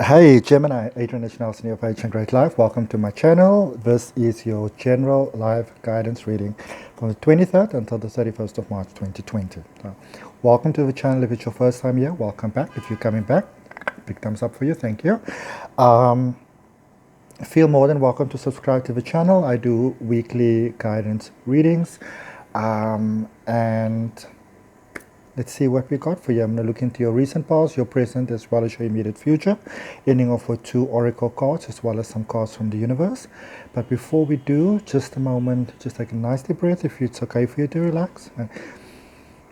Hey Gemini, International Senior Page and Great Life. Welcome to my channel. This is your general life guidance reading from the 23rd until the 31st of March 2020. So, welcome to the channel. If it's your first time here, welcome back. If you're coming back, big thumbs up for you. Thank you. Feel more than welcome to subscribe to the channel. I do weekly guidance readings. And let's see what we got for you. I'm going to look into your recent past, your present, as well as your immediate future, ending off with 2 oracle cards as well as some cards from the universe. But before we do, just a moment, just take a nice deep breath if it's okay for you to relax. And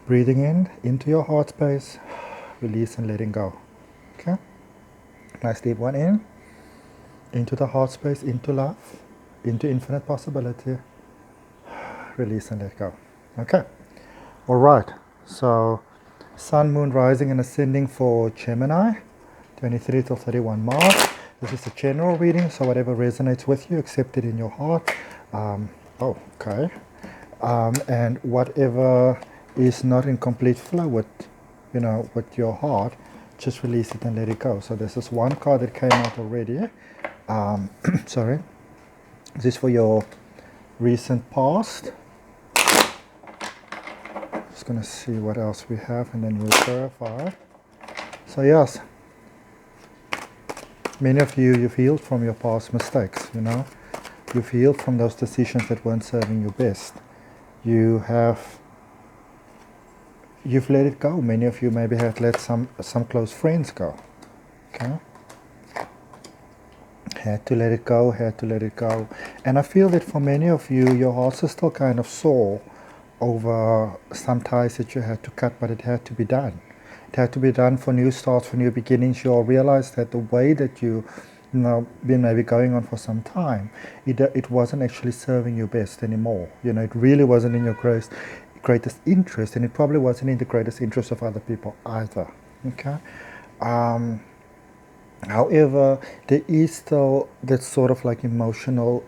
breathing in into your heart space, release and letting go. Okay? Nice deep one in, into the heart space, into love, into infinite possibility. Release and let go. Okay. All right. So, Sun, Moon, Rising and Ascending for Gemini, 23 to 31 March. This is a general reading, so whatever resonates with you, accept it in your heart. And whatever is not in complete flow with, with your heart, just release it and let it go. So this is one card that came out already. Sorry. This is for your recent past. Just going to see what else we have and then we'll clarify. So yes, many of you, you've healed from your past mistakes, You've healed from those decisions that weren't serving you best. You've let it go. Many of you maybe have let some close friends go. Okay? Had to let it go. And I feel that for many of you, your hearts are still kind of sore over some ties that you had to cut, but it had to be done. It had to be done for new starts, for new beginnings. You'll realize that the way that been maybe going on for some time, it wasn't actually serving you best anymore. It really wasn't in your greatest interest, and it probably wasn't in the greatest interest of other people either. Okay. However, there is still that sort of like emotional,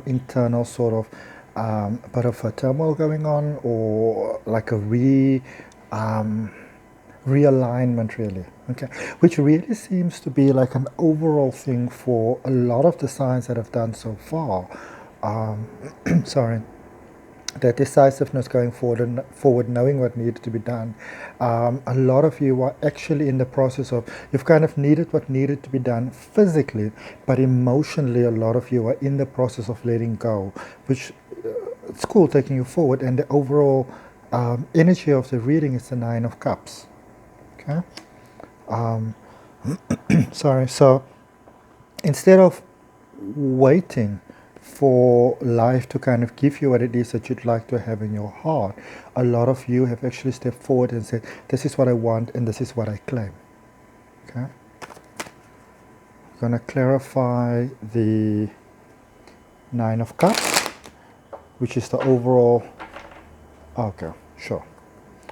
internal sort of a bit of a turmoil going on, or like a realignment really, okay, which really seems to be like an overall thing for a lot of the signs that I've done so far. Sorry. That decisiveness going forward, knowing what needed to be done. A lot of you are actually in the process of, you've kind of needed what needed to be done physically, but emotionally a lot of you are in the process of letting go, which it's cool, taking you forward. And the overall energy of the reading is the 9 of Cups. Okay. Sorry. So instead of waiting for life to kind of give you what it is that you'd like to have in your heart, a lot of you have actually stepped forward and said, this is what I want and this is what I claim. Okay. I'm going to clarify the 9 of Cups, which is the overall. Okay, sure.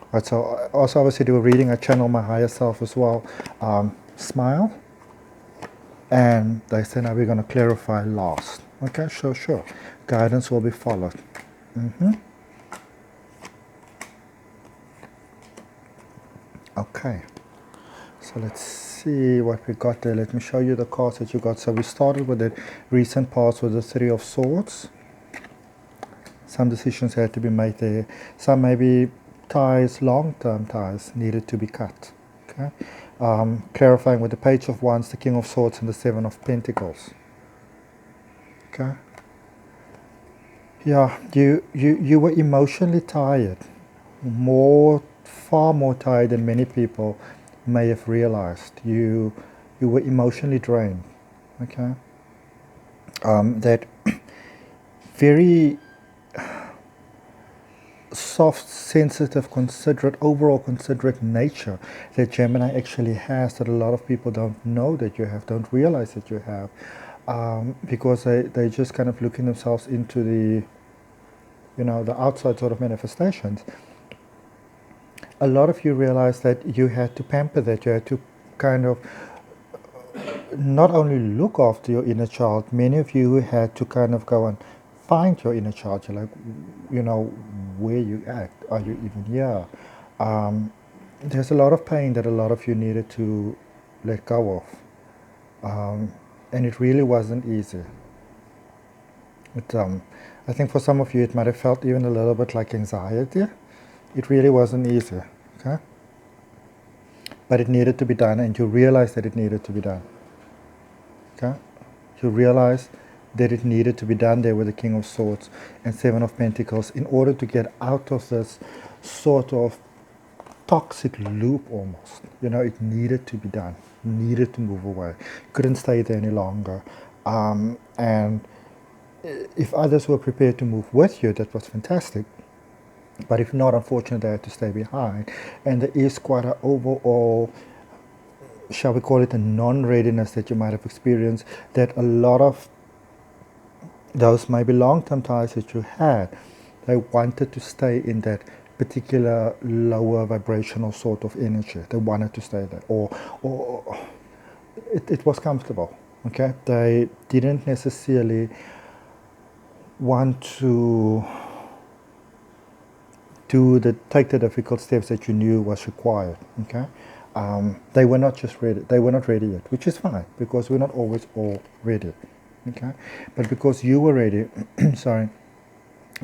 All right, so I also obviously do a reading. I channel my higher self as well. Smile. And they say now we're going to clarify last. Okay, sure. Guidance will be followed. Okay. So let's see what we got there. Let me show you the cards that you got. So we started with the recent past with the 3 of Swords. Some decisions had to be made there. Some maybe ties, long-term ties, needed to be cut. Okay. Clarifying with the Page of Wands, the King of Swords, and the 7 of Pentacles. Okay. Yeah, you were emotionally tired, far more tired than many people may have realized. You were emotionally drained. Okay. That very soft, sensitive, overall considerate nature that Gemini actually has, that a lot of people don't know that you have, don't realize that you have, because they just kind of looking themselves into the, the outside sort of manifestations. A lot of you realize that you had to pamper that, you had to kind of not only look after your inner child, many of you had to kind of go and find your inner child. You're like, where you at? Are you even here? There's a lot of pain that a lot of you needed to let go of. And it really wasn't easy. I think for some of you it might have felt even a little bit like anxiety. It really wasn't easy, okay? But it needed to be done, and you realized that it needed to be done, okay? You realized that it needed to be done there with the King of Swords and Seven of Pentacles in order to get out of this sort of toxic loop almost. You know, it needed to be done, needed to move away, couldn't stay there any longer. And if others were prepared to move with you, that was fantastic. But if not, unfortunately, they had to stay behind. And there is quite an overall, shall we call it, a non-readiness that you might have experienced, that a lot of those maybe long-term ties that you had, they wanted to stay in that particular lower vibrational sort of energy. They wanted to stay there, or it was comfortable, okay? They didn't necessarily want to take the difficult steps that you knew was required, okay? They were not just ready. They were not ready yet, which is fine, because we're not always all ready, okay? But because you were ready, sorry,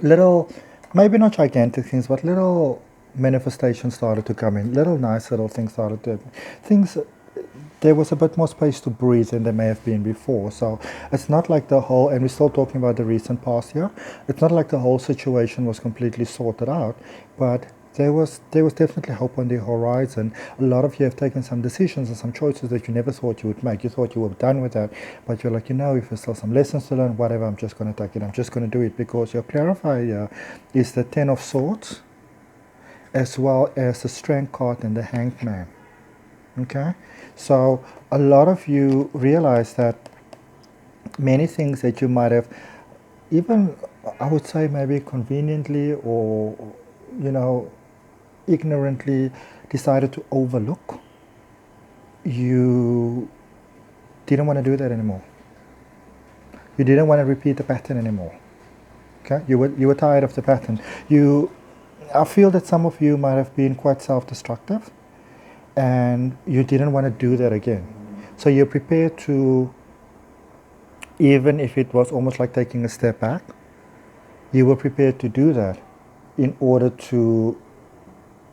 little, maybe not gigantic things, but little manifestations started to come in. Little nice little things started to, things, there was a bit more space to breathe than there may have been before. So it's not like the whole, and we're still talking about the recent past here, it's not like the whole situation was completely sorted out, but there was definitely hope on the horizon. A lot of you have taken some decisions and some choices that you never thought you would make. You thought you were done with that, but you're like, you know, if there's still some lessons to learn, whatever, I'm just going to take it. I'm just going to do it, because your clarifier is the Ten of Swords, as well as the Strength card and the Hanged Man. Okay, so a lot of you realize that many things that you might have, even I would say maybe conveniently or, you know, ignorantly decided to overlook, you didn't want to do that anymore. You didn't want to repeat the pattern anymore. Okay, you were tired of the pattern. I feel that some of you might have been quite self-destructive, and you didn't want to do that again. So you're prepared to, even if it was almost like taking a step back, you were prepared to do that in order to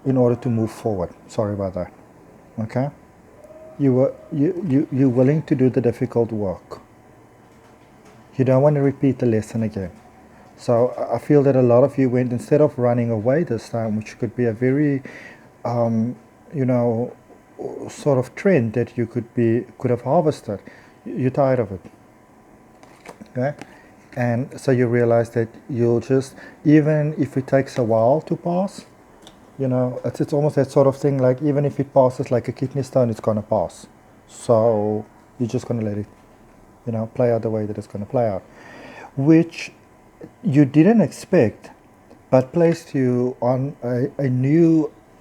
move forward. Sorry about that. Okay? You're willing to do the difficult work. You don't want to repeat the lesson again. So I feel that a lot of you went, instead of running away this time, which could be a very you know, sort of trend that you could have harvested. You're tired of it, okay? And so you realize that you'll just, even if it takes a while to pass, you know, it's almost that sort of thing, like even if it passes like a kidney stone, it's gonna pass. So you're just gonna let it, you know, play out the way that it's gonna play out, which you didn't expect, but placed you on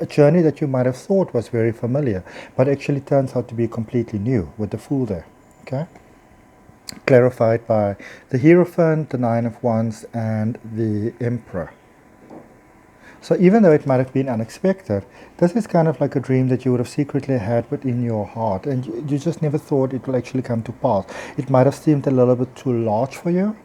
a journey that you might have thought was very familiar, but actually turns out to be completely new, with the Fool there, okay? Clarified by the Hierophant, the Nine of Wands, and the Emperor. So even though it might have been unexpected, this is kind of like a dream that you would have secretly had within your heart, and you just never thought it will actually come to pass. It might have seemed a little bit too large for you.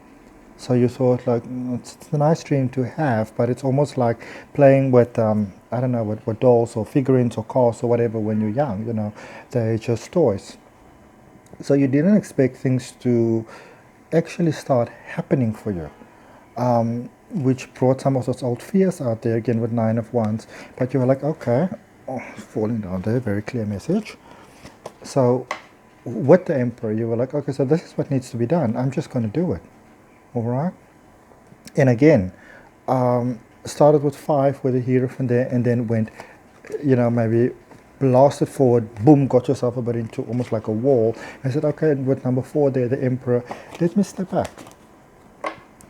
So you thought, like, it's a nice dream to have, but it's almost like playing with, I don't know, with dolls or figurines or cars or whatever when you're young, you know, they're just toys. So you didn't expect things to actually start happening for you, which brought some of those old fears out there again with Nine of Wands. But you were like, okay, falling down there, very clear message. So with the Emperor, you were like, okay, so this is what needs to be done. I'm just going to do it. All right, and again, started with 5 with a Hierophant there, and then went, you know, maybe blasted forward, boom, got yourself a bit into almost like a wall. I said, okay, and with number 4 there, the Emperor, let me step back.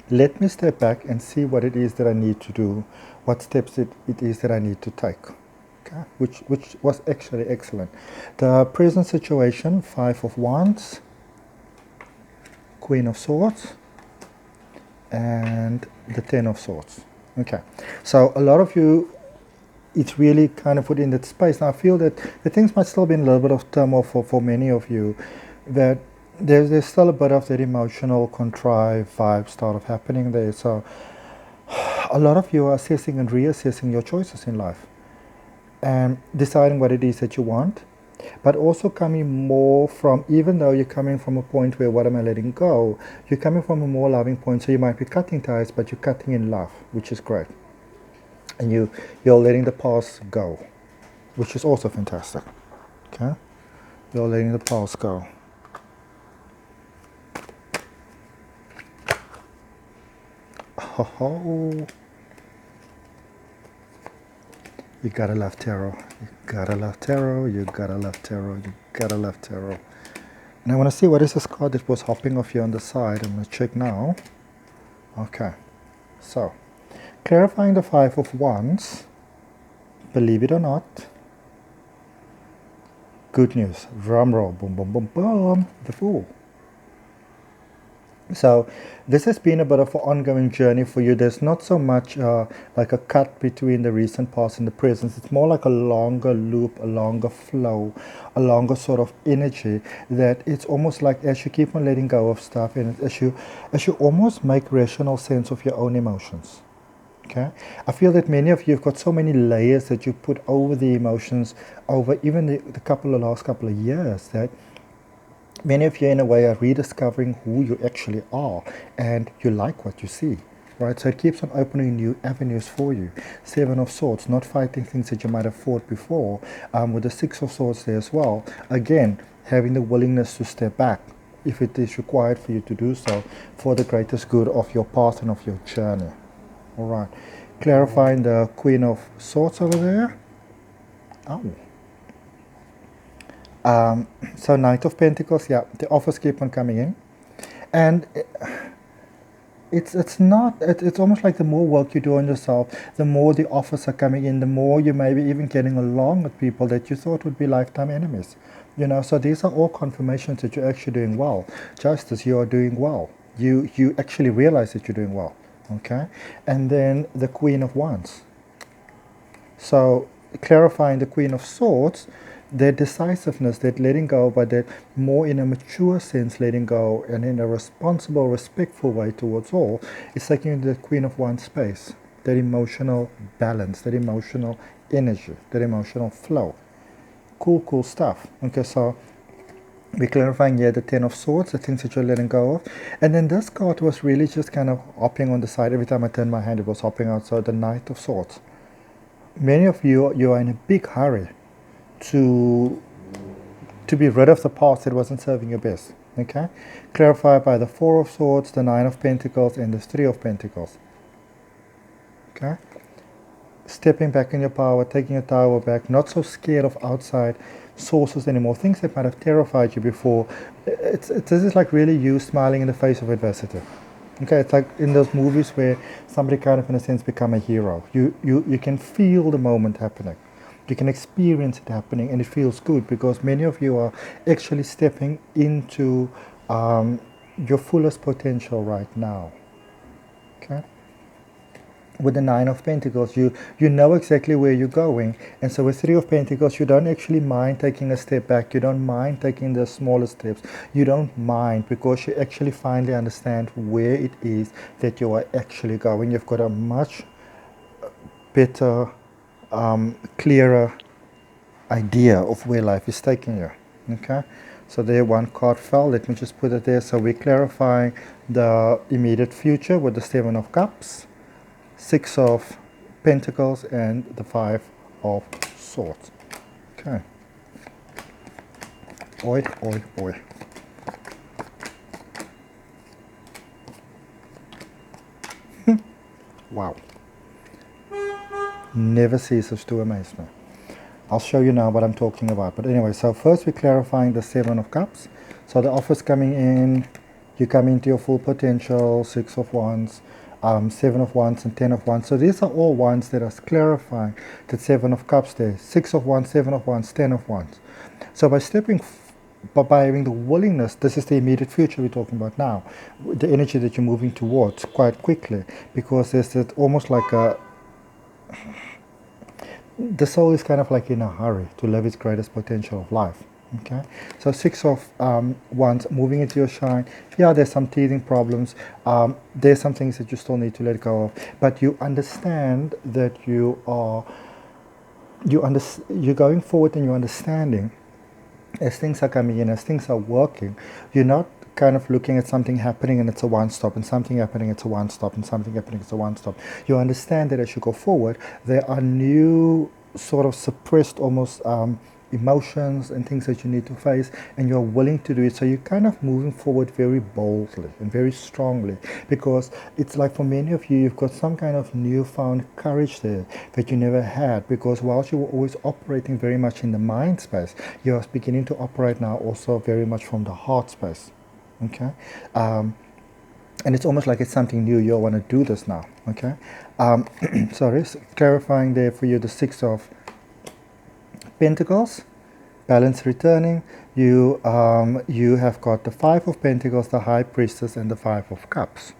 Let me step back and see what it is that I need to do, what steps it is that I need to take. Okay, which was actually excellent. The present situation, 5 of Wands, Queen of Swords, and the Ten of Swords. Okay, so a lot of you, it's really kind of within that space. Now I feel that the things might still be in a little bit of turmoil for many of you, that there's still a bit of that emotional contrived vibe sort of happening there. So a lot of you are assessing and reassessing your choices in life and deciding what it is that you want, but also coming more from, even though you're coming from a point where what am I letting go, you're coming from a more loving point. So you might be cutting ties, but you're cutting in love, which is great. And you're letting the past go, which is also fantastic. Okay? You're letting the past go. Oh, you gotta love tarot. You gotta love tarot. You gotta love tarot. You gotta love tarot. And I want to see what is this card that was hopping off here on the side. I'm going to check now. Okay. So, clarifying the Five of Wands. Believe it or not. Good news. Drum roll. Boom, boom, boom, boom. The Fool. So this has been a bit of an ongoing journey for you. There's not so much like a cut between the recent past and the present. It's more like a longer loop, a longer flow, a longer sort of energy that it's almost like as you keep on letting go of stuff and as you almost make rational sense of your own emotions. Okay, I feel that many of you have got so many layers that you put over the emotions over even the last couple of years that many of you in a way are rediscovering who you actually are and you like what you see, right? So it keeps on opening new avenues for you. Seven of Swords, not fighting things that you might have fought before, with the Six of Swords there as well. Again, having the willingness to step back if it is required for you to do so for the greatest good of your path and of your journey. All right, clarifying the Queen of Swords over there. Oh. So Knight of Pentacles, yeah, the offers keep on coming in, and it's almost like the more work you do on yourself, the more the offers are coming in, the more you may be even getting along with people that you thought would be lifetime enemies. You know, so these are all confirmations that you're actually doing well. Justice, you are doing well. You actually realize that you're doing well. Okay, and then the Queen of Wands. So clarifying the Queen of Swords, their decisiveness, that letting go, but that more in a mature sense letting go and in a responsible, respectful way towards all, is taking the Queen of Wands space, that emotional balance, that emotional energy, that emotional flow. Cool stuff. Okay, so we're clarifying here the Ten of Swords, the things that you're letting go of. And then this card was really just kind of hopping on the side. Every time I turned my hand, it was hopping out. So the Knight of Swords. Many of you are in a big hurry to be rid of the past that wasn't serving you best. Okay? Clarified by the Four of Swords, the Nine of Pentacles, and the Three of Pentacles. Okay? Stepping back in your power, taking your power back, not so scared of outside sources anymore, things that might have terrified you before. This is like really you smiling in the face of adversity. Okay, it's like in those movies where somebody kind of in a sense become a hero. You can feel the moment happening. You can experience it happening and it feels good because many of you are actually stepping into your fullest potential right now. Okay? With the Nine of Pentacles, you know exactly where you're going. And so with Three of Pentacles, you don't actually mind taking a step back. You don't mind taking the smaller steps. You don't mind because you actually finally understand where it is that you are actually going. You've got a much better, clearer idea of where life is taking you. Okay? So there one card fell. Let me just put it there. So we're clarifying the immediate future with the Seven of Cups, Six of Pentacles, and the Five of Swords. Okay. Oi, oi, oi. Wow. Never ceases to amaze me. I'll show you now what I'm talking about. But anyway, so first we're clarifying the Seven of Cups. So the offer's coming in, you come into your full potential, Six of Wands, Seven of Wands and Ten of Wands. So these are all wands that are clarifying the Seven of Cups there. Six of Wands, Seven of Wands, Ten of Wands. So by stepping, by having the willingness, this is the immediate future we're talking about now, the energy that you're moving towards quite quickly, because there's that almost like a, the soul is kind of like in a hurry to live its greatest potential of life. Okay, so Six of Wands, moving into your shine. Yeah, there's some teething problems. There's some things that you still need to let go of, but you understand that you're going forward and you're understanding as things are coming in, as things are working. You're not kind of looking at something happening and it's a one stop, and something happening, it's a one stop, and something happening, it's a one stop. You understand that as you go forward, there are new sort of suppressed almost emotions and things that you need to face, and you're willing to do it. So you're kind of moving forward very boldly and very strongly, because it's like for many of you, you've got some kind of newfound courage there that you never had, because whilst you were always operating very much in the mind space, you're beginning to operate now also very much from the heart space. Okay, and it's almost like it's something new. You want to do this now. Okay, sorry, clarifying there for you the Six of Pentacles, balance returning. You have got the Five of Pentacles, the High Priestess, and the Five of Cups.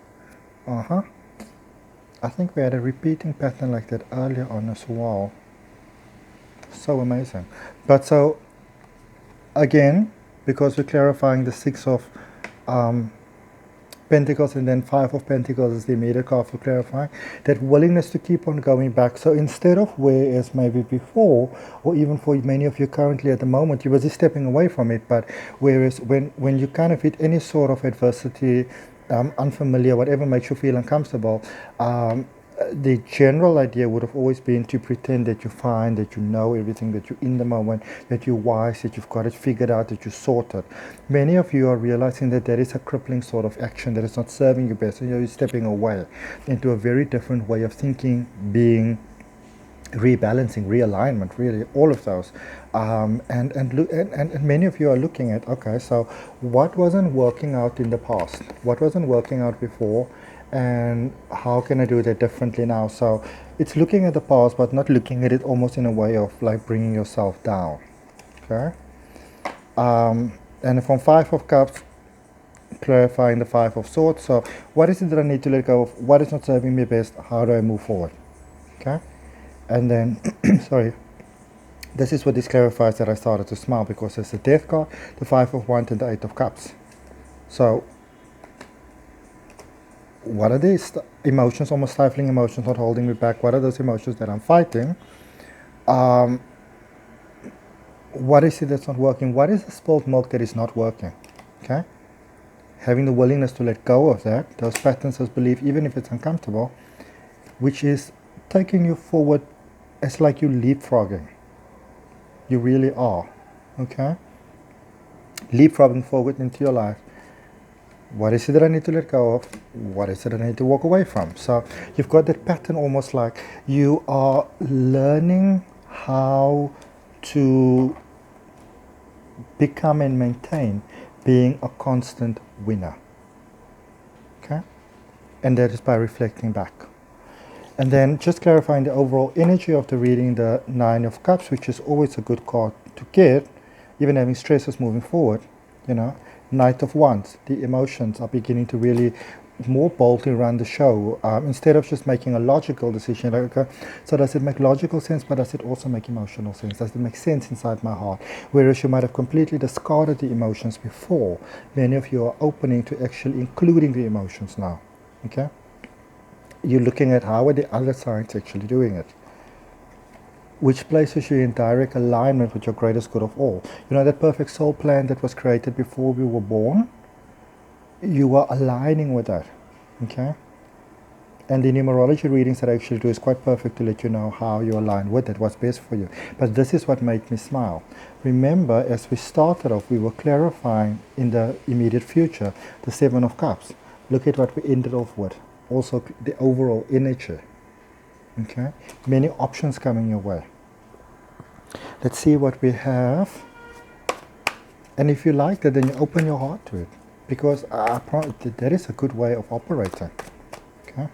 I think we had a repeating pattern like that earlier on as well. So amazing. But so again, because we're clarifying the Six of Pentacles and then Five of Pentacles is the immediate card for clarifying, that willingness to keep on going back. So instead of whereas maybe before, or even for many of you currently at the moment, you're busy stepping away from it, but whereas when you kind of hit any sort of adversity, unfamiliar, whatever makes you feel uncomfortable, the general idea would have always been to pretend that you're fine, that you know everything, that you're in the moment, that you're wise, that you've got it figured out, that you're sorted. Many of you are realizing that that is a crippling sort of action that is not serving you best, and you're stepping away into a very different way of thinking, being, rebalancing, realignment, really, all of those. And many of you are looking at, okay, so what wasn't working out in the past? What wasn't working out before? And how can I do that differently now? So it's looking at the past, but not looking at it almost in a way of like bringing yourself down. Okay. And from Five of Cups, clarifying the Five of Swords. So what is it that I need to let go of? What is not serving me best? How do I move forward? Okay. And then, sorry, this is what this clarifies that I started to smile, because there's the Death card, the Five of Wands, and the Eight of Cups. So what are these emotions, almost stifling emotions, not holding me back? What are those emotions that I'm fighting? What is it that's not working? What is the spilled milk that is not working? Okay? Having the willingness to let go of that, those patterns, those beliefs, even if it's uncomfortable, which is taking you forward as like you leapfrogging. You really are. Okay? Leapfrogging forward into your life. What is it that I need to let go of? What is it that I need to walk away from? So you've got that pattern almost like you are learning how to become and maintain being a constant winner. Okay? And that is by reflecting back. And then just clarifying the overall energy of the reading, the Nine of Cups, which is always a good card to get, even having stresses moving forward, you know. Knight of Wands, the emotions are beginning to really more boldly run the show, instead of just making a logical decision. Like, okay, so does it make logical sense, but does it also make emotional sense? Does it make sense inside my heart? Whereas you might have completely discarded the emotions before, many of you are opening to actually including the emotions now. Okay? You're looking at how are the other sides actually doing it, which places you in direct alignment with your greatest good of all. You know, that perfect soul plan that was created before we were born, you are aligning with that, okay? And the numerology readings that I actually do is quite perfect to let you know how you align with it, what's best for you. But this is what made me smile. Remember, as we started off, we were clarifying in the immediate future, the Seven of Cups. Look at what we ended off with. Also, the overall energy, okay? Many options coming your way. Let's see what we have. And if you like that, then you open your heart to it, because that is a good way of operating. Okay,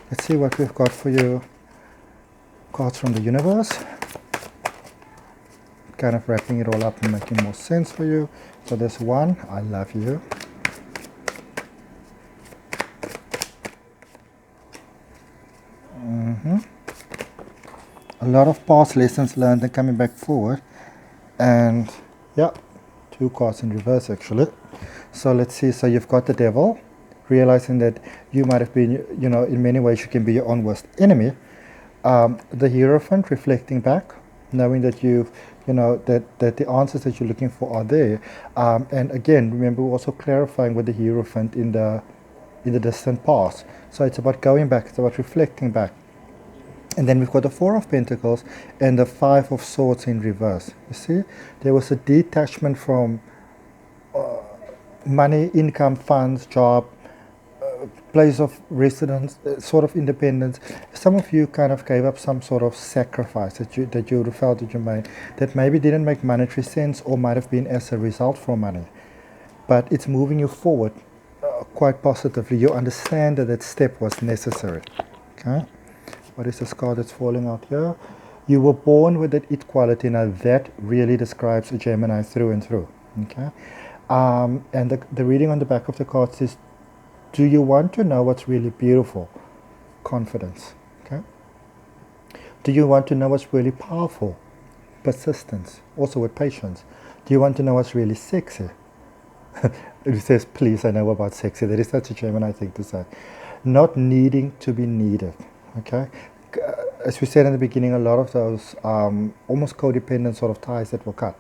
let's see what we've got for you. Cards from the universe, kind of wrapping it all up and making more sense for you. So there's one, I love you. A lot of past lessons learned and coming back forward. And yeah, 2 cards in reverse actually. So let's see. So you've got the Devil, realizing that you might have been, in many ways you can be your own worst enemy. The Hierophant, reflecting back, knowing that that the answers that you're looking for are there. And again, remember, we're also clarifying with the Hierophant in the distant past. So it's about going back, it's about reflecting back. And then we've got the Four of Pentacles and the Five of Swords in reverse. You see, there was a detachment from money, income, funds, job, place of residence, sort of independence. Some of you kind of gave up some sort of sacrifice that you felt that you made, that maybe didn't make monetary sense or might have been as a result from money. But it's moving you forward quite positively. You understand that that step was necessary. Okay? What is this card that's falling out here? You were born with that it quality. Now that really describes a Gemini through and through. Okay? And the reading on the back of the card says, do you want to know what's really beautiful? Confidence. Okay? Do you want to know what's really powerful? Persistence. Also with patience. Do you want to know what's really sexy? It says, please, I know about sexy. That is such a Gemini thing to say. Not needing to be needed. Okay? As we said in the beginning, a lot of those almost codependent sort of ties that were cut.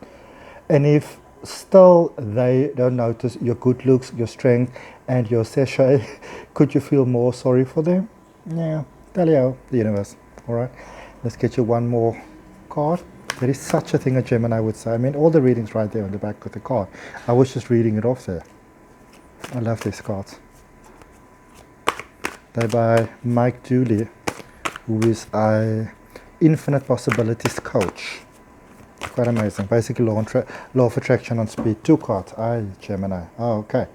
And if still they don't notice your good looks, your strength, and your sachet, could you feel more sorry for them? Yeah, Talio, the universe. All right, let's get you one more card. There is such a thing a Gemini would say. I mean, all the readings right there on the back of the card. I was just reading it off there. I love these cards. They're by Mike Dooley, who is a infinite possibilities coach. Quite amazing. Basically, law of attraction on speed. 2 cards. Gemini. Oh, okay.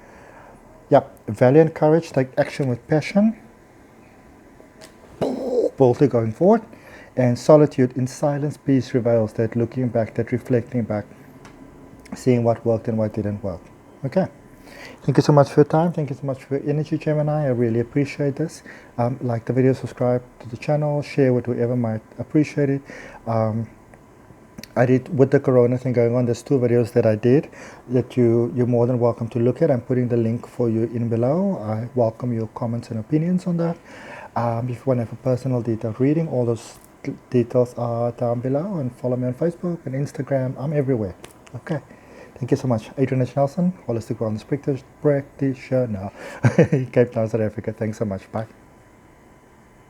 Yep. Valiant courage. Take action with passion. Boldly going forward. And solitude. In silence, peace prevails. That looking back, that reflecting back, seeing what worked and what didn't work. Okay. Thank you so much for your time. Thank you so much for your energy, Gemini. I really appreciate this. Like the video, subscribe to the channel, share with whoever might appreciate it. I did, with the corona thing going on, there's 2 videos that I did that you're more than welcome to look at. I'm putting the link for you in below. I welcome your comments and opinions on that. If you want to have a personal detailed reading, all those details are down below, and follow me on Facebook and Instagram. I'm everywhere. Okay. Thank you so much. Adrian H. Nelson, Holistic Wellness Practitioner, Cape Town, South Africa. Thanks so much. Bye.